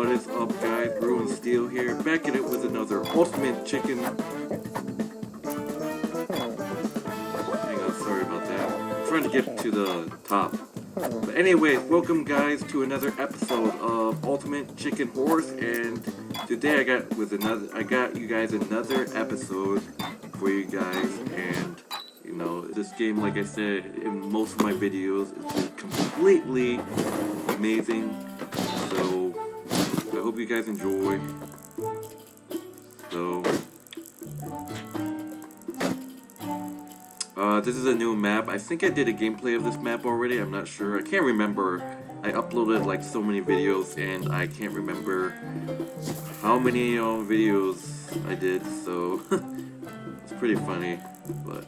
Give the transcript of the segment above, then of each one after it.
What is up, guys? Ruin Steel here, back at it with another Ultimate Chicken. Hang on, sorry about that. I'm trying to get to the top. But anyways, welcome guys to another episode of Ultimate Chicken Horse, and today I got you guys another episode for you guys. And you know, this game, like I said in most of my videos, is completely amazing. So I hope you guys enjoy. So this is a new map. I think I did a gameplay of this map already. I'm not sure. I can't remember. I uploaded like so many videos and I can't remember how many videos I did. So it's pretty funny. But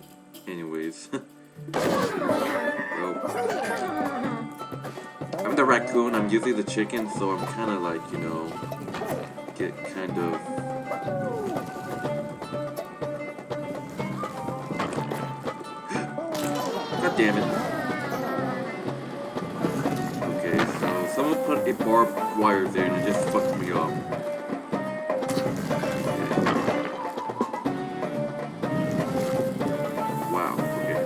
anyways. Well, I'm the raccoon. I'm usually the chicken, so I'm kind of like, you know, get kind of. God damn it. Okay, so someone put a barbed wire there and it just fucked me up. Wow, okay.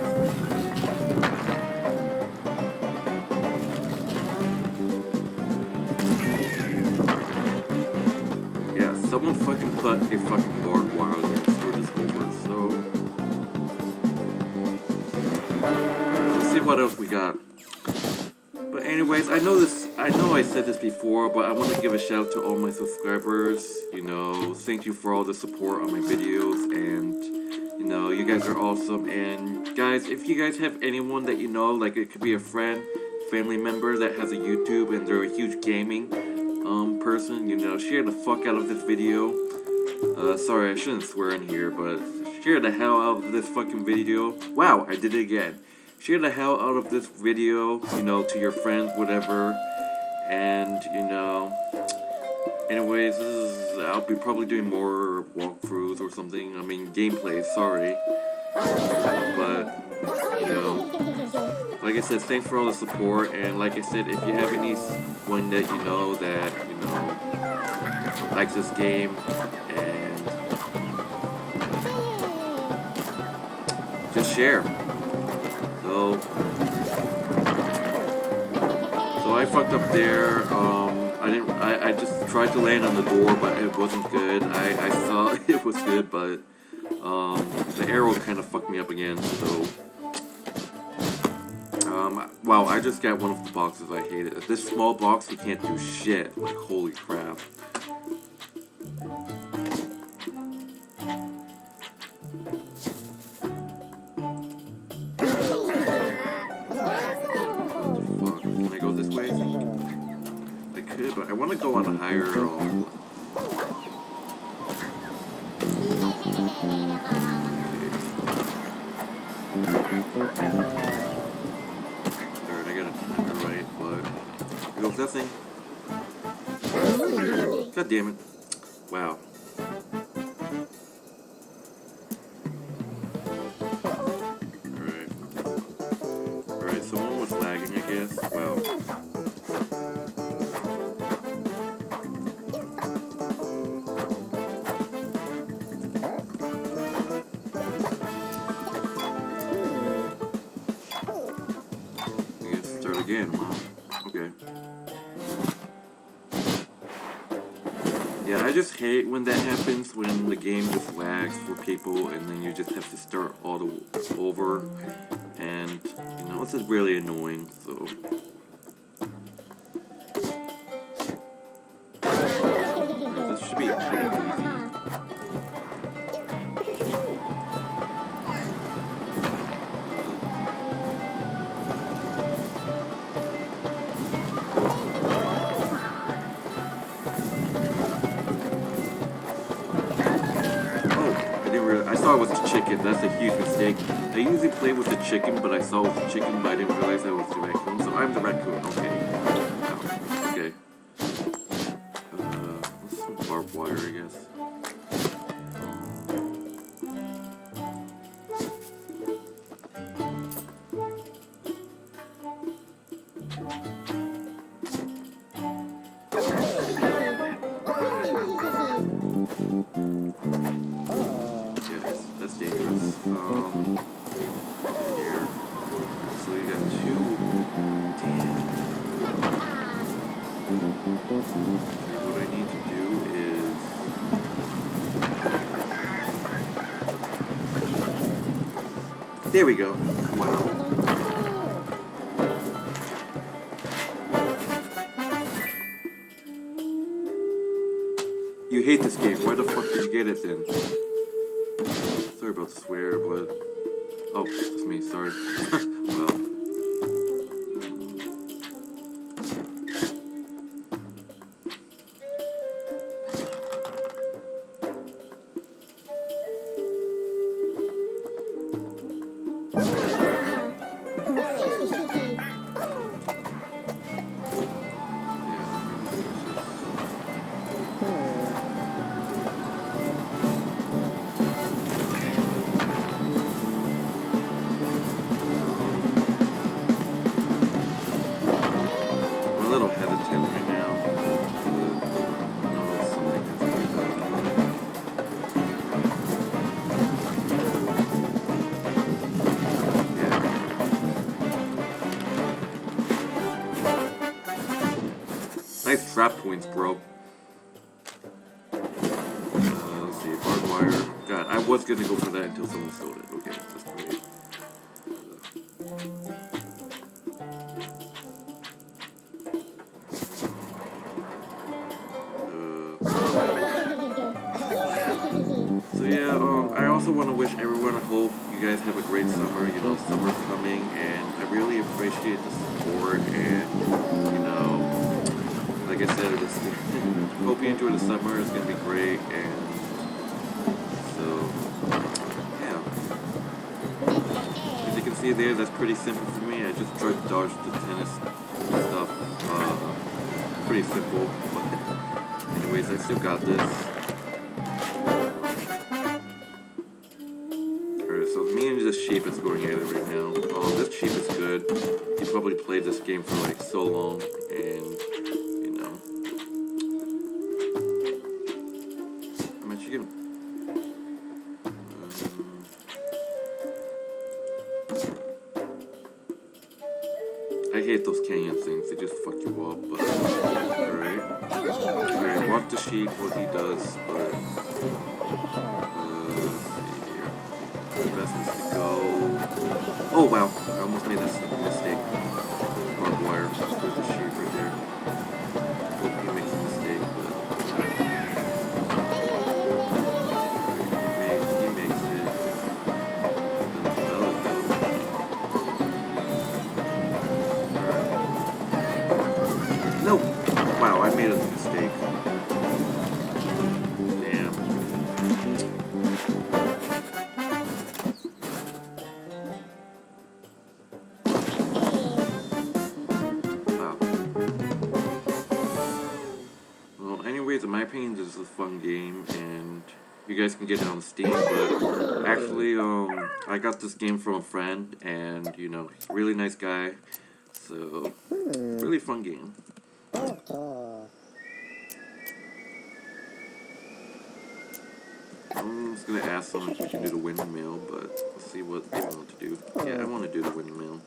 Yeah, someone fucking put a fucking barbed wire there to screw this over, so. See what else we got. But anyways, I know I said this before, but I want to give a shout out to all my subscribers. You know, thank you for all the support on my videos, and you know, you guys are awesome. And guys, if you guys have anyone that you know, like it could be a friend, family member that has a YouTube and they're a huge gaming person, you know, share the fuck out of this video. Sorry, I shouldn't swear in here, but share the hell out of this fucking video. Wow, I did it again. Share the hell out of this video, you know, to your friends, whatever. And, you know, anyways, I'll be probably doing more walkthroughs or something. I mean, gameplay, sorry. But, you know, like I said, thanks for all the support. And like I said, if you have anyone that you know that, you know, likes this game, and just share. So I fucked up there. I just tried to land on the door, but it wasn't good. I thought it was good, but the arrow kind of fucked me up again. So wow, I just got one of the boxes I hated. This small box, you can't do shit. Like, holy crap. But I want to go on a higher Alright, I gotta time it right, but here goes that thing. God damn it. Wow. Alright, someone was lagging, I guess. Wow. Again, wow. Okay. Yeah, I just hate when that happens, when the game just lags for people and then you just have to start all over, and you know, it's just really annoying. So this should be pretty easy. I saw it was a chicken. That's a huge mistake. I usually play with the chicken, but I saw it was a chicken, but I didn't realize I was the raccoon. So I'm the raccoon. Okay. Oh, okay. Let's some barbed wire, I guess. what I need to do is... There we go. Wow. You hate this game. Why the fuck did you get it then? Sorry about the swear, but... Oh, it's me. Sorry. Well... I'm a little hesitant right now. Something has Nice trap points, bro. Let's see, barbed wire. God, I was gonna go for that until someone stole it. Okay, that's great. So yeah, I also want to wish everyone, I hope you guys have a great summer. You know, summer's coming, and I really appreciate the support, and, you know, like I said, hope you enjoy the summer. It's gonna be great, and so yeah. As you can see there, that's pretty simple for me. I just tried to dodge the tennis stuff. Pretty simple, but anyways, I still got this. Alright, so me and this sheep is going at it right now. This sheep is good. He probably played this game for like so long, and I hate those canyon things, they just fuck you up, but alright. Alright, watch the sheep, what he does, but let's see here. The best is to go. Oh wow, I almost made this mistake. Barbed wire, there's the sheep right there. Hope he makes a mistake, but he makes it. No! Wow, I made a mistake. Damn. Wow. Well, anyways, in my opinion, this is a fun game, and you guys can get it on Steam, but actually, I got this game from a friend, and, you know, he's a really nice guy, so, really fun game. I'm just gonna ask them if we can do the windmill, but let's see what they want to do. Yeah, I want to do the windmill.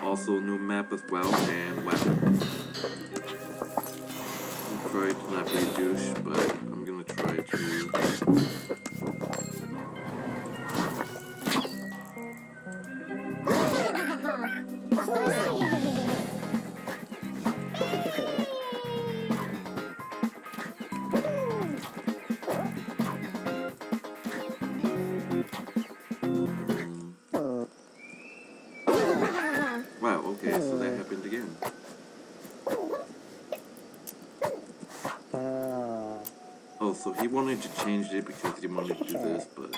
Also, new map as well, and weapons. I'm trying to not be a douche, but I'm gonna try to. Wow, okay, so that happened again. Oh, so he wanted to change it because he wanted to do this, but